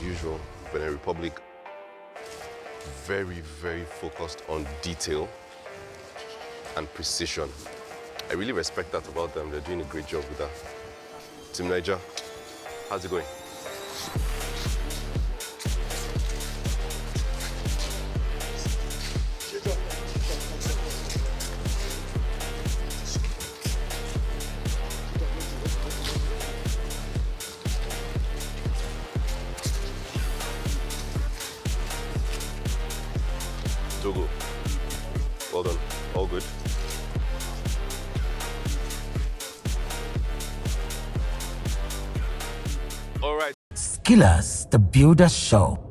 usual, Benin Republic, very, very focused on detail and precision. I really respect that about them. They're doing a great job with that. Team Niger, how's it going? Togo, well done, all good. All right. Skillers, the Builder Show.